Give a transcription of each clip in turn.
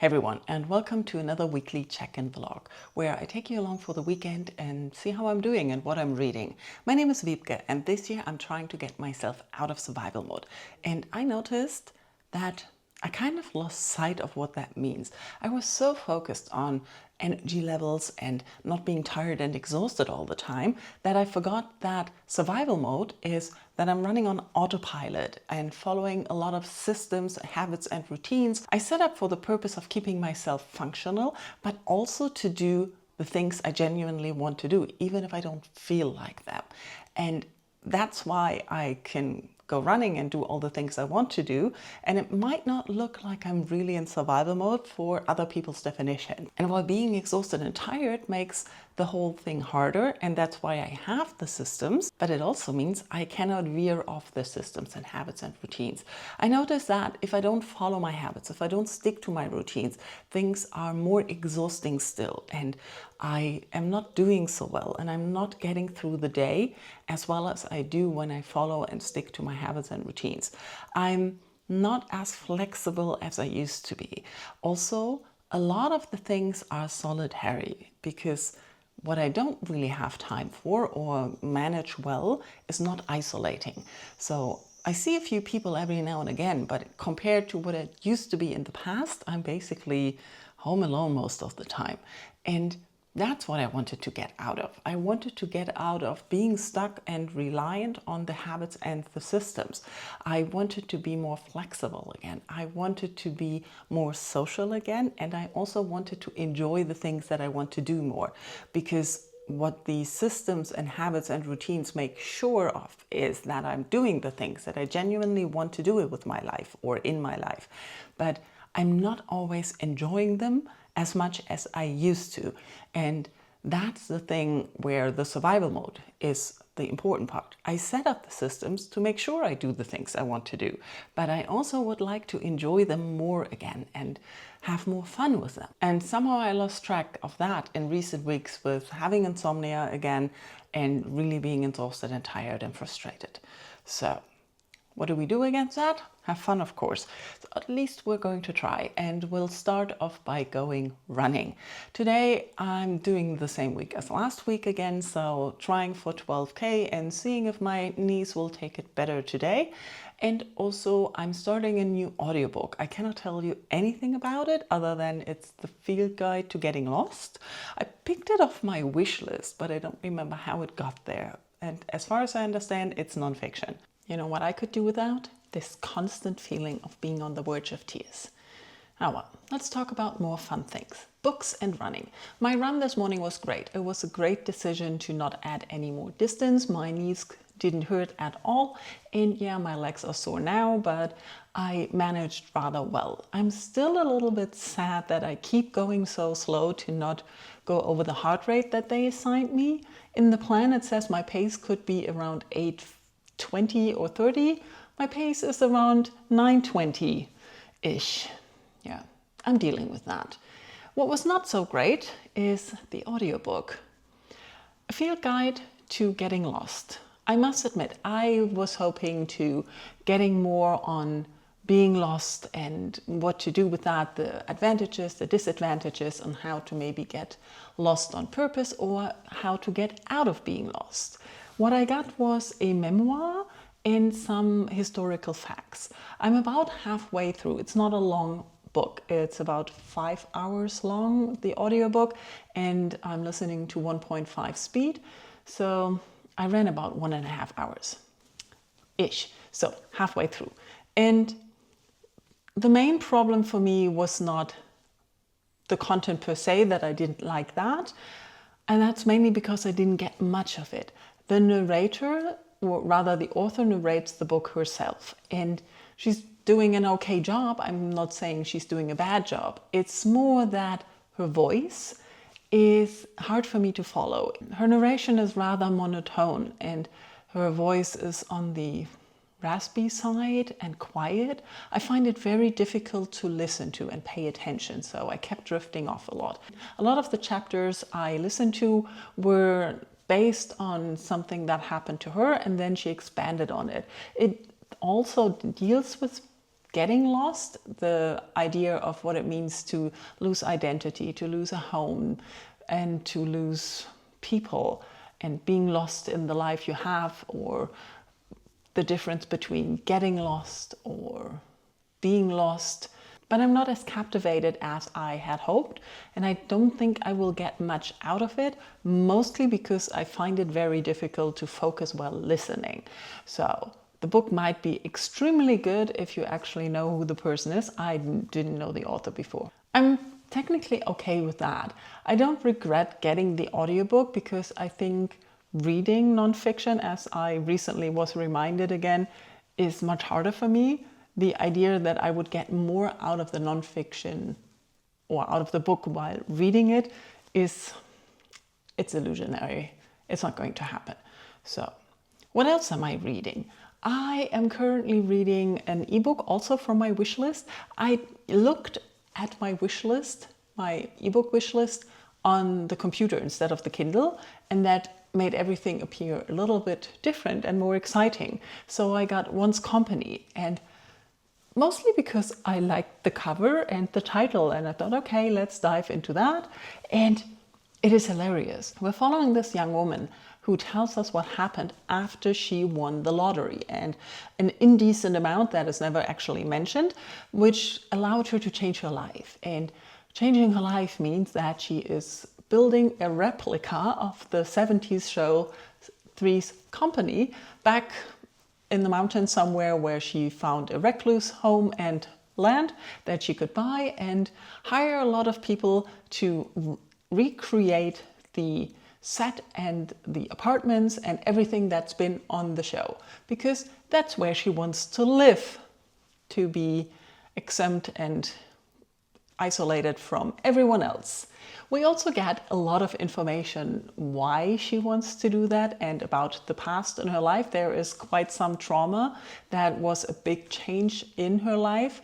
Hey everyone, and welcome to another weekly check-in vlog, where I take you along for the weekend and see how I'm doing and what I'm reading. My name is Wiebke, and this year I'm trying to get myself out of survival mode. And I noticed that I kind of lost sight of what that means. I was so focused on energy levels and not being tired and exhausted all the time that I forgot that survival mode is that I'm running on autopilot and following a lot of systems, habits and routines I set up for the purpose of keeping myself functional, but also to do the things I genuinely want to do, even if I don't feel like them. And that's why I can go running and do all the things I want to do, and it might not look like I'm really in survival mode for other people's definition. And while being exhausted and tired makes the whole thing harder, and that's why I have the systems, but it also means I cannot veer off the systems and habits and routines. I notice that if I don't follow my habits, if I don't stick to my routines, things are more exhausting still, and I am not doing so well, and I'm not getting through the day as well as I do when I follow and stick to my habits and routines. I'm not as flexible as I used to be. Also, a lot of the things are solitary because what I don't really have time for or manage well is not isolating. So I see a few people every now and again, but compared to what it used to be in the past, I'm basically home alone most of the time. And that's what I wanted to get out of. I wanted to get out of being stuck and reliant on the habits and the systems. I wanted to be more flexible again. I wanted to be more social again. And I also wanted to enjoy the things that I want to do more, because what these systems and habits and routines make sure of is that I'm doing the things that I genuinely want to do with my life or in my life. But I'm not always enjoying them as much as I used to. And that's the thing where the survival mode is the important part. I set up the systems to make sure I do the things I want to do, but I also would like to enjoy them more again and have more fun with them. And somehow I lost track of that in recent weeks with having insomnia again and really being exhausted and tired and frustrated. So what do we do against that? Have fun, of course. So at least we're going to try, and we'll start off by going running. Today I'm doing the same week as last week again, so trying for 12K and seeing if my knees will take it better today. And also I'm starting a new audiobook. I cannot tell you anything about it other than it's the field guide to getting lost. I picked it off my wish list, but I don't remember how it got there. And as far as I understand, it's nonfiction. You know what I could do without? This constant feeling of being on the verge of tears. Oh well, let's talk about more fun things. Books and running. My run this morning was great. It was a great decision to not add any more distance. My knees didn't hurt at all. And yeah, my legs are sore now, but I managed rather well. I'm still a little bit sad that I keep going so slow to not go over the heart rate that they assigned me. In the plan, it says my pace could be around 8:20 or 30. My pace is around 9:20-ish. Yeah, I'm dealing with that. What was not so great is the audiobook. A field guide to getting lost. I must admit, I was hoping to getting more on being lost and what to do with that, the advantages, the disadvantages, and how to maybe get lost on purpose or how to get out of being lost. What I got was a memoir and some historical facts. I'm about halfway through. It's not a long book. It's about 5 hours long, the audiobook, and I'm listening to 1.5 speed. So I ran about 1.5 hours-ish. So halfway through. And the main problem for me was not the content per se, that I didn't like that. And that's mainly because I didn't get much of it. The narrator, or rather the author, narrates the book herself, and she's doing an okay job. I'm not saying she's doing a bad job. It's more that her voice is hard for me to follow. Her narration is rather monotone and her voice is on the raspy side and quiet. I find it very difficult to listen to and pay attention, so I kept drifting off a lot. A lot of the chapters I listened to were based on something that happened to her, and then she expanded on it. It also deals with getting lost, the idea of what it means to lose identity, to lose a home, and to lose people, and being lost in the life you have, or the difference between getting lost or being lost. But I'm not as captivated as I had hoped, and I don't think I will get much out of it, mostly because I find it very difficult to focus while listening. So the book might be extremely good if you actually know who the person is. I didn't know the author before. I'm technically okay with that. I don't regret getting the audiobook because I think reading nonfiction, as I recently was reminded again, is much harder for me. The idea that I would get more out of the nonfiction or out of the book while reading it it's illusionary. It's not going to happen. So what else am I reading? I am currently reading an ebook also from my wish list. I looked at my wish list, my ebook wish list, on the computer instead of the Kindle, and that made everything appear a little bit different and more exciting. So I got One's Company, and mostly because I liked the cover and the title, and I thought, okay, let's dive into that. And it is hilarious. We're following this young woman who tells us what happened after she won the lottery, and an indecent amount that is never actually mentioned, which allowed her to change her life. And changing her life means that she is building a replica of the 70s show Three's Company back in the mountains somewhere, where she found a recluse home and land that she could buy and hire a lot of people to recreate the set and the apartments and everything that's been on the show, because that's where she wants to live, to be exempt and isolated from everyone else. We also get a lot of information why she wants to do that and about the past in her life. There is quite some trauma that was a big change in her life.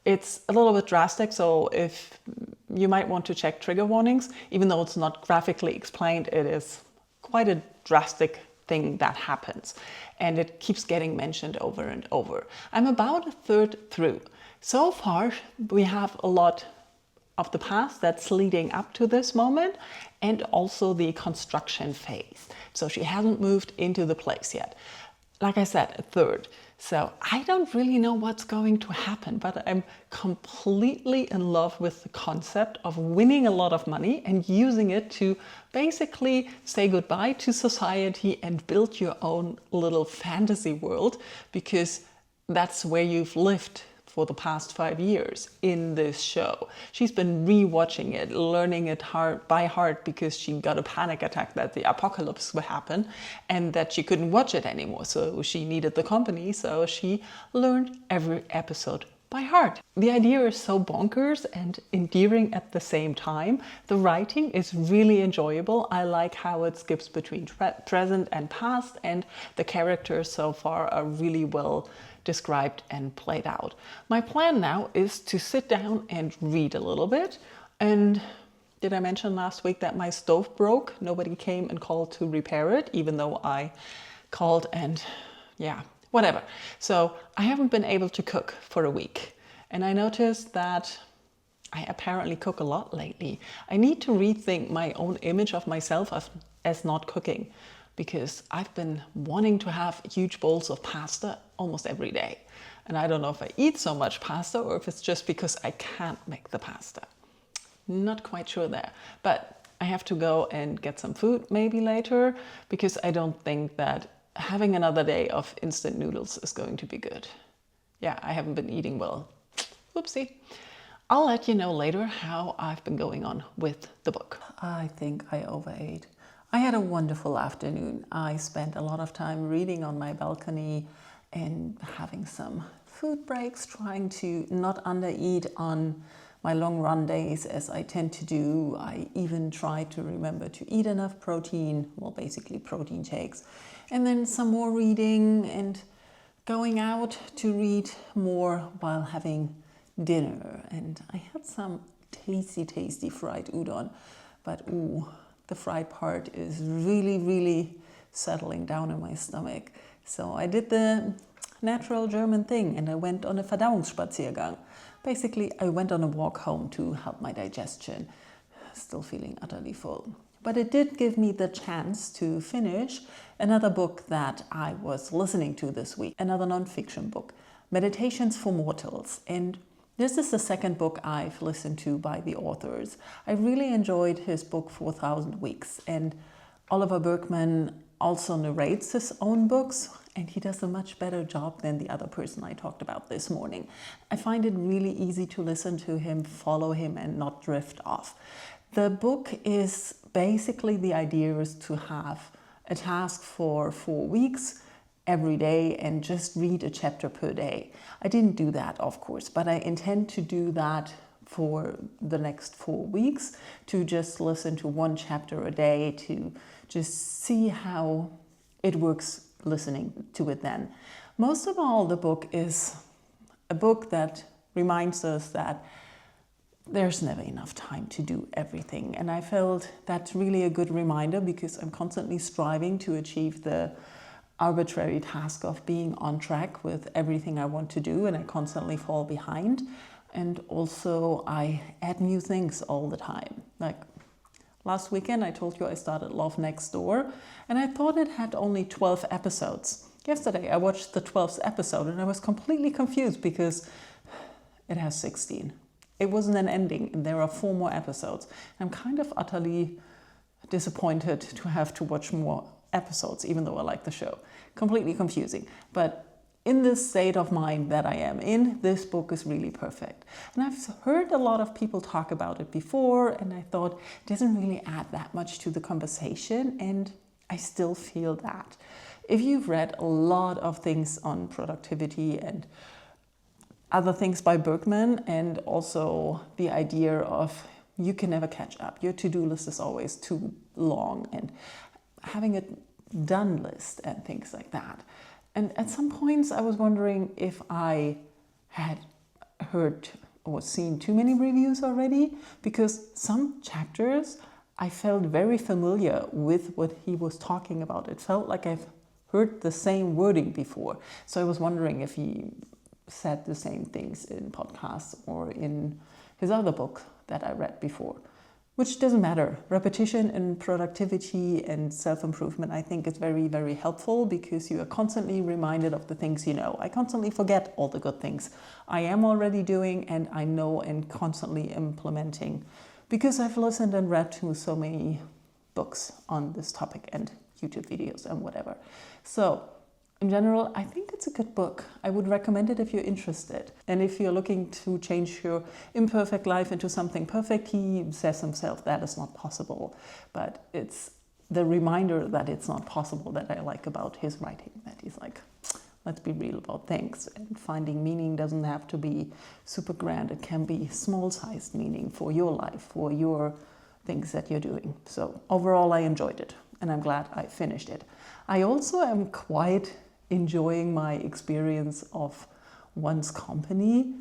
It's a little bit drastic, so if you might want to check trigger warnings, even though it's not graphically explained, it is quite a drastic thing that happens, and it keeps getting mentioned over and over. I'm about a third through. So far, we have a lot of the past that's leading up to this moment, and also the construction phase. So she hasn't moved into the place yet. Like I said, a third. So I don't really know what's going to happen, but I'm completely in love with the concept of winning a lot of money and using it to basically say goodbye to society and build your own little fantasy world, because that's where you've lived for the past 5 years in this show. She's been rewatching it, learning it by heart, because she got a panic attack that the apocalypse would happen and that she couldn't watch it anymore. So she needed the company, so she learned every episode by heart. The idea is so bonkers and endearing at the same time. The writing is really enjoyable. I like how it skips between present and past, and the characters so far are really well described and played out. My plan now is to sit down and read a little bit. And did I mention last week that my stove broke? Nobody came and called to repair it, even though I called, and yeah, whatever. So I haven't been able to cook for a week. And I noticed that I apparently cook a lot lately. I need to rethink my own image of myself as not cooking, because I've been wanting to have huge bowls of pasta almost every day. And I don't know if I eat so much pasta or if it's just because I can't make the pasta. Not quite sure there. But I have to go and get some food maybe later, because I don't think that having another day of instant noodles is going to be good. Yeah, I haven't been eating well. Whoopsie. I'll let you know later how I've been going on with the book. I think I overate. I had a wonderful afternoon. I spent a lot of time reading on my balcony and having some food breaks, trying to not undereat on my long run days as I tend to do. I even try to remember to eat enough protein, well, basically protein shakes, and then some more reading and going out to read more while having dinner. And I had some tasty fried udon, but ooh, the fried part is really settling down in my stomach. So I did the natural German thing, and I went on a Verdauungsspaziergang. Basically, I went on a walk home to help my digestion. Still feeling utterly full. But it did give me the chance to finish another book that I was listening to this week, another non-fiction book, Meditations for Mortals. And this is the second book I've listened to by the authors. I really enjoyed his book 4,000 Weeks, and Oliver Burkeman also narrates his own books, and he does a much better job than the other person I talked about this morning. I find it really easy to listen to him, follow him, and not drift off. The book is basically, the idea is to have a task for 4 weeks every day and just read a chapter per day. I didn't do that, of course, but I intend to do that for the next 4 weeks, to just listen to one chapter a day, to just see how it works listening to it then. Most of all, the book is a book that reminds us that there's never enough time to do everything. And I felt that's really a good reminder, because I'm constantly striving to achieve the arbitrary task of being on track with everything I want to do, and I constantly fall behind. And also I add new things all the time. Like last weekend, I told you I started Love Next Door, and I thought it had only 12 episodes. Yesterday, I watched the 12th episode, and I was completely confused because it has 16. It wasn't an ending, and there are 4 more episodes. I'm kind of utterly disappointed to have to watch more episodes, even though I like the show. Completely confusing. But in this state of mind that I am in, this book is really perfect. And I've heard a lot of people talk about it before, and I thought it doesn't really add that much to the conversation, and I still feel that. If you've read a lot of things on productivity and other things by Burkeman, and also the idea of you can never catch up, your to-do list is always too long, and having a done list and things like that. And at some points I was wondering if I had heard or seen too many reviews already, because some chapters I felt very familiar with what he was talking about. It felt like I've heard the same wording before. So I was wondering if he said the same things in podcasts or in his other book that I read before, which doesn't matter. Repetition and productivity and self-improvement, I think, is very, very helpful, because you are constantly reminded of the things you know. I constantly forget all the good things I am already doing and I know and constantly implementing, because I've listened and read to so many books on this topic and YouTube videos and whatever. So in general, I think it's a good book. I would recommend it if you're interested. And if you're looking to change your imperfect life into something perfect, he says himself that is not possible. But it's the reminder that it's not possible that I like about his writing, that he's like, let's be real about things. And finding meaning doesn't have to be super grand. It can be small-sized meaning for your life, for your things that you're doing. So overall, I enjoyed it, and I'm glad I finished it. I also am quite enjoying my experience of One's Company.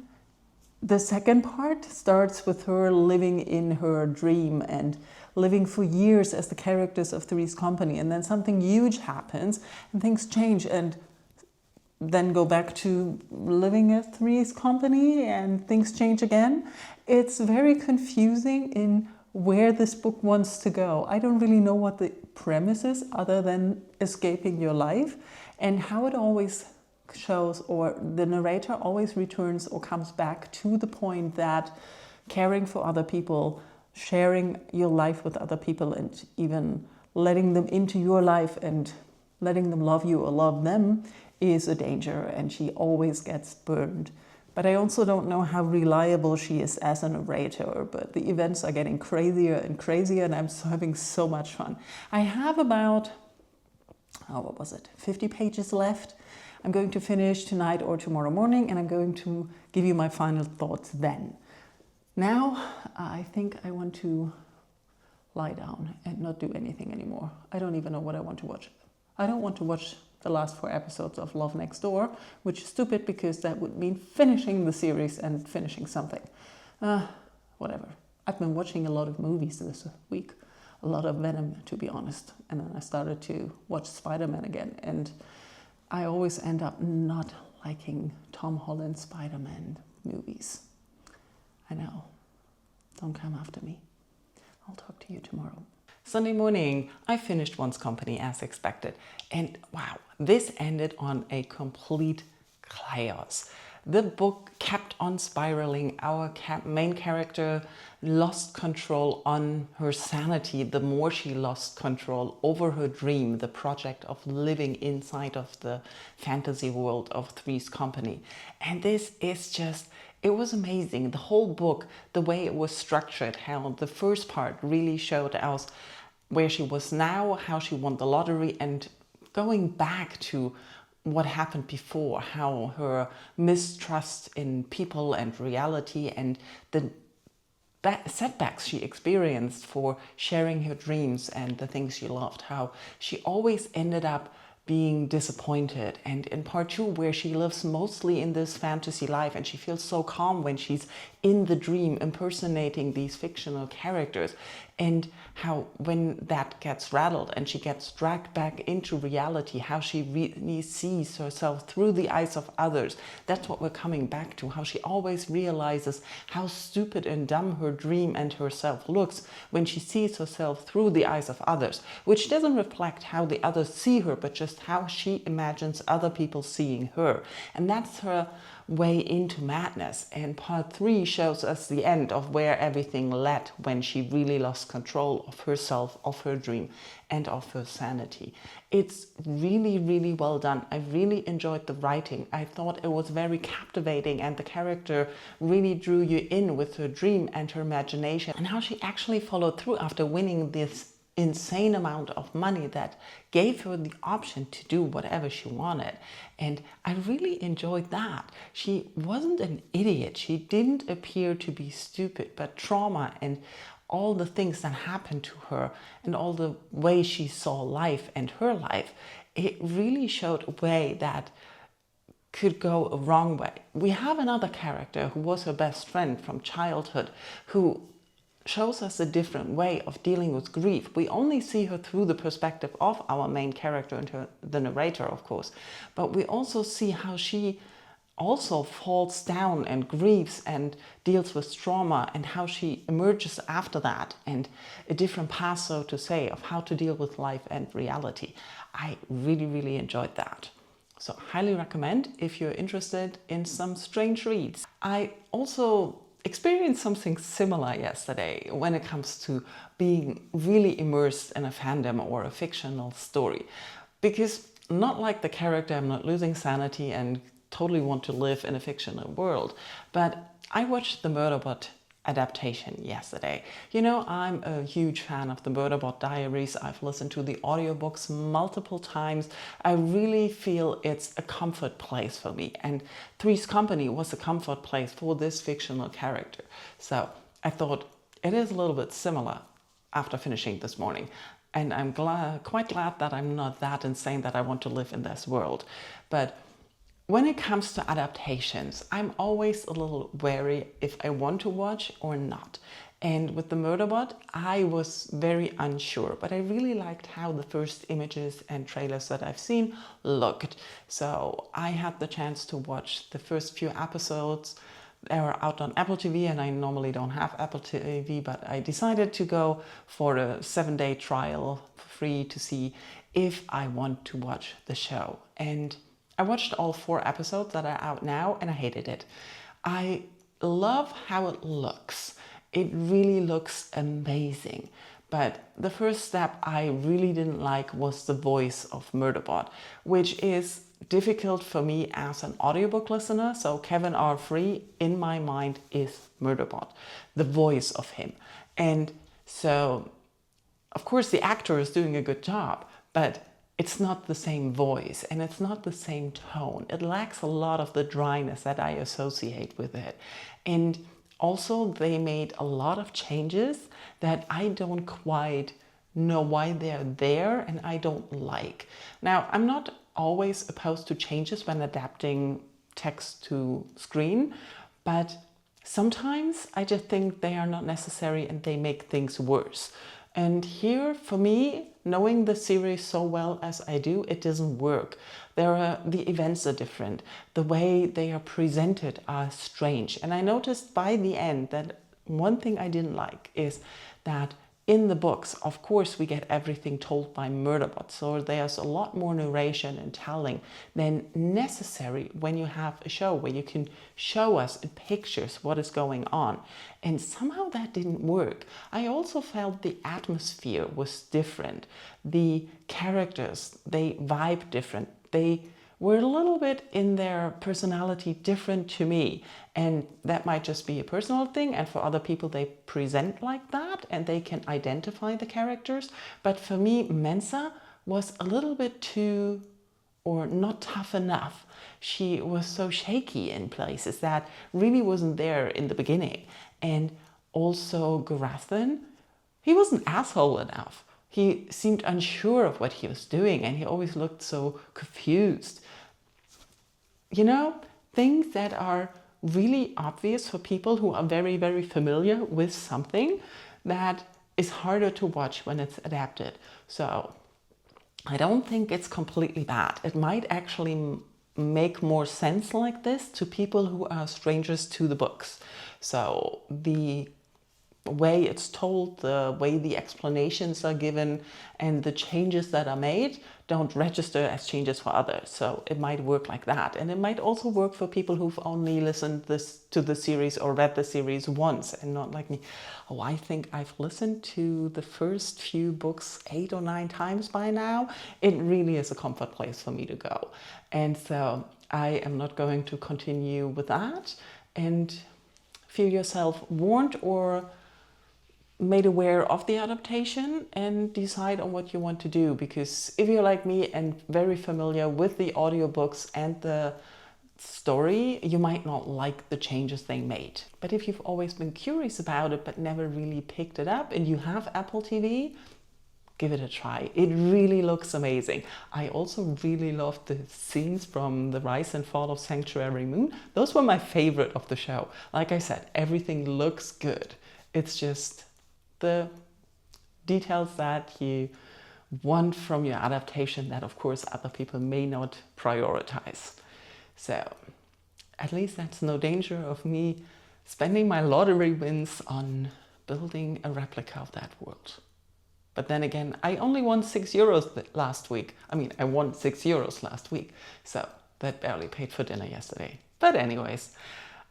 The second part starts with her living in her dream and living for years as the characters of Three's Company, and then something huge happens and things change, and then go back to living at Three's Company and things change again. It's very confusing in where this book wants to go. I don't really know what the premise is other than escaping your life, and how it always shows, or the narrator always returns or comes back to the point that caring for other people, sharing your life with other people, and even letting them into your life and letting them love you or love them is a danger, and she always gets burned. But I also don't know how reliable she is as a narrator, but the events are getting crazier and crazier, and I'm having so much fun. I have about, 50 pages left. I'm going to finish tonight or tomorrow morning, and I'm going to give you my final thoughts then. Now, I think I want to lie down and not do anything anymore. I don't even know what I want to watch. I don't want to watch the last 4 episodes of Love Next Door, which is stupid because that would mean finishing the series and finishing something. Whatever. I've been watching a lot of movies this week. A lot of Venom, to be honest. And then I started to watch Spider-Man again. And I always end up not liking Tom Holland Spider-Man movies. I know. Don't come after me. I'll talk to you tomorrow. Sunday morning, I finished One's Company as expected. And wow, this ended on a complete chaos. The book kept on spiraling. Our main character lost control on her sanity the more she lost control over her dream, the project of living inside of the fantasy world of Three's Company. And this is just, it was amazing. The whole book, the way it was structured, how the first part really showed us where she was now, how she won the lottery, and going back to what happened before, how her mistrust in people and reality and the setbacks she experienced for sharing her dreams and the things she loved, how she always ended up being disappointed. And in part 2, where she lives mostly in this fantasy life and she feels so calm when she's in the dream impersonating these fictional characters, and how when that gets rattled and she gets dragged back into reality, how she really sees herself through the eyes of others. That's what we're coming back to, how she always realizes how stupid and dumb her dream and herself looks when she sees herself through the eyes of others, which doesn't reflect how the others see her, but just how she imagines other people seeing her. And that's her way into madness. And part 3 shows us the end of where everything led when she really lost control of herself, of her dream, and of her sanity. It's really, really well done. I really enjoyed the writing. I thought it was very captivating, and the character really drew you in with her dream and her imagination, and how she actually followed through after winning this insane amount of money that gave her the option to do whatever she wanted. And I really enjoyed that. She wasn't an idiot. She didn't appear to be stupid, but trauma and all the things that happened to her and all the way she saw life and her life, it really showed a way that could go a wrong way. We have another character who was her best friend from childhood, who shows us a different way of dealing with grief. We only see her through the perspective of our main character and the narrator, of course, but we also see how she also falls down and grieves and deals with trauma, and how she emerges after that, and a different path, so to say, of how to deal with life and reality. I really, really enjoyed that. So highly recommend if you're interested in some strange reads. I also experienced something similar yesterday when it comes to being really immersed in a fandom or a fictional story. Because not like the character, I'm not losing sanity and totally want to live in a fictional world, but I watched the Murderbot adaptation yesterday. You know, I'm a huge fan of the Murderbot Diaries. I've listened to the audiobooks multiple times. I really feel it's a comfort place for me, and Three's Company was a comfort place for this fictional character. So I thought it is a little bit similar after finishing this morning, and I'm quite glad that I'm not that insane that I want to live in this world. But when it comes to adaptations, I'm always a little wary if I want to watch or not. And with the Murderbot, I was very unsure, but I really liked how the first images and trailers that I've seen looked. So I had the chance to watch the first few episodes. They were out on Apple TV, and I normally don't have Apple TV, but I decided to go for a 7-day trial for free to see if I want to watch the show. And I watched all 4 episodes that are out now, and I hated it. I love how it looks. It really looks amazing. But the first step I really didn't like was the voice of Murderbot, which is difficult for me as an audiobook listener. So Kevin R. Free, in my mind, is Murderbot, the voice of him. And so, of course, the actor is doing a good job, but it's not the same voice and it's not the same tone. It lacks a lot of the dryness that I associate with it. And also they made a lot of changes that I don't quite know why they're there and I don't like. Now, I'm not always opposed to changes when adapting text to screen, but sometimes I just think they are not necessary and they make things worse. And here, for me, knowing the series so well as I do, it doesn't work. The events are different. The way they are presented are strange. And I noticed by the end that one thing I didn't like is that in the books, of course, we get everything told by Murderbot. So there's a lot more narration and telling than necessary when you have a show where you can show us in pictures what is going on. And somehow that didn't work. I also felt the atmosphere was different. The characters, they vibe different. They were a little bit in their personality different to me. And that might just be a personal thing. And for other people, they present like that and they can identify the characters. But for me, Mensa was a little bit too, or not tough enough. She was so shaky in places that really wasn't there in the beginning. And also Garathan, he wasn't asshole enough. He seemed unsure of what he was doing and he always looked so confused. You know, things that are really obvious for people who are very, very familiar with something that is harder to watch when it's adapted. So I don't think it's completely bad. It might actually make more sense like this to people who are strangers to the books. So the way it's told, the way the explanations are given, and the changes that are made don't register as changes for others. So it might work like that. And it might also work for people who've only listened to the series or read the series once and not like me. Oh, I think I've listened to the first few books 8 or 9 times by now. It really is a comfort place for me to go. And so I am not going to continue with that. And feel yourself warned or made aware of the adaptation and decide on what you want to do, because if you're like me and very familiar with the audiobooks and the story, you might not like the changes they made. But if you've always been curious about it but never really picked it up and you have Apple TV, give it a try. It really looks amazing. I also really loved the scenes from the rise and fall of Sanctuary Moon. Those were my favorite of the show. Like I said, everything looks good. It's just the details that you want from your adaptation that of course other people may not prioritize. So at least that's no danger of me spending my lottery wins on building a replica of that world. But then again, I only won €6 last week. I mean, I won €6 last week. So that barely paid for dinner yesterday. But anyways,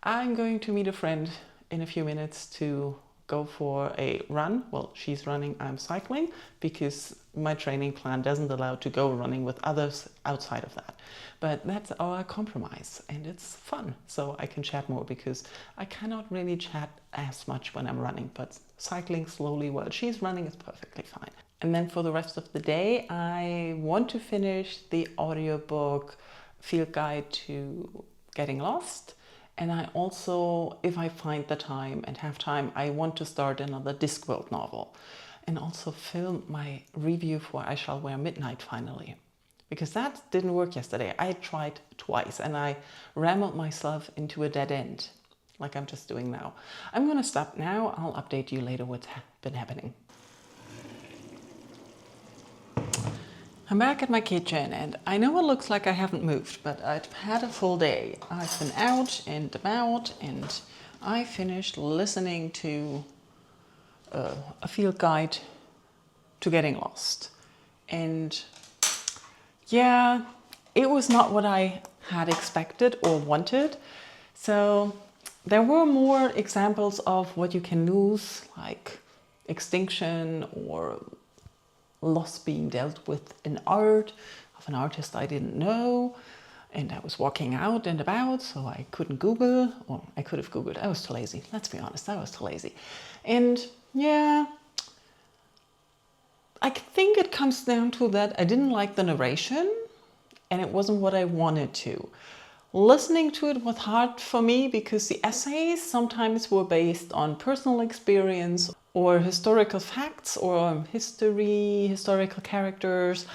I'm going to meet a friend in a few minutes to go for a run. Well, she's running, I'm cycling, because my training plan doesn't allow to go running with others outside of that. But that's our compromise and it's fun. So I can chat more because I cannot really chat as much when I'm running, but cycling slowly while she's running is perfectly fine. And then for the rest of the day, I want to finish the audiobook Field Guide to Getting Lost. And I also, if I find the time and have time, I want to start another Discworld novel and also film my review for I Shall Wear Midnight finally. Because that didn't work yesterday. I tried twice and I rambled myself into a dead end, like I'm just doing now. I'm gonna stop now. I'll update you later what's been happening. I'm back at my kitchen and I know it looks like I haven't moved, but I've had a full day. I've been out and about and I finished listening to a field guide to Getting Lost. And yeah, it was not what I had expected or wanted. So there were more examples of what you can lose, like extinction or loss being dealt with in art of an artist I didn't know. And I was walking out and about, so I couldn't Google, or I could have Googled. I was too lazy. Let's be honest, I was too lazy. And yeah, I think it comes down to that I didn't like the narration and it wasn't what I wanted to. Listening to it was hard for me because the essays sometimes were based on personal experience or historical facts or historical characters.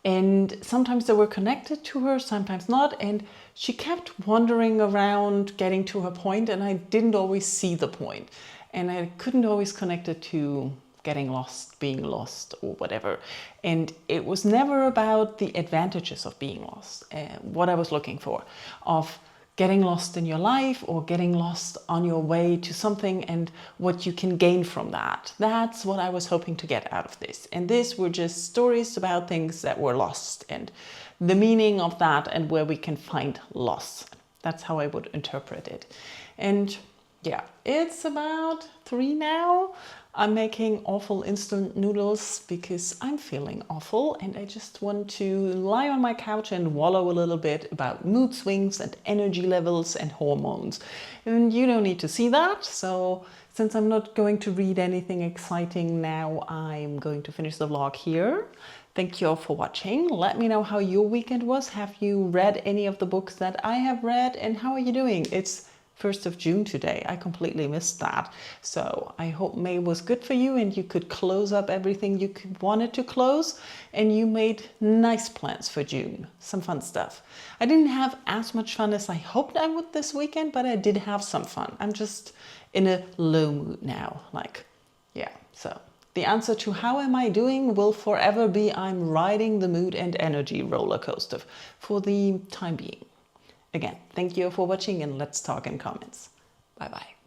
And sometimes they were connected to her, sometimes not. And she kept wandering around getting to her point and I didn't always see the point. And I couldn't always connect it to getting lost, being lost, or whatever. And it was never about the advantages of being lost, what I was looking for, of getting lost in your life or getting lost on your way to something and what you can gain from that. That's what I was hoping to get out of this. And these were just stories about things that were lost and the meaning of that and where we can find loss. That's how I would interpret it. And yeah, it's about 3 now. I'm making awful instant noodles because I'm feeling awful and I just want to lie on my couch and wallow a little bit about mood swings and energy levels and hormones. And you don't need to see that. So since I'm not going to read anything exciting now, I'm going to finish the vlog here. Thank you all for watching. Let me know how your weekend was. Have you read any of the books that I have read and how are you doing? It's 1st of June today. I completely missed that. So I hope May was good for you and you could close up everything you wanted to close and you made nice plans for June. Some fun stuff. I didn't have as much fun as I hoped I would this weekend, but I did have some fun. I'm just in a low mood now. So the answer to how am I doing will forever be I'm riding the mood and energy roller coaster for the time being. Again, thank you for watching and let's talk in comments. Bye bye.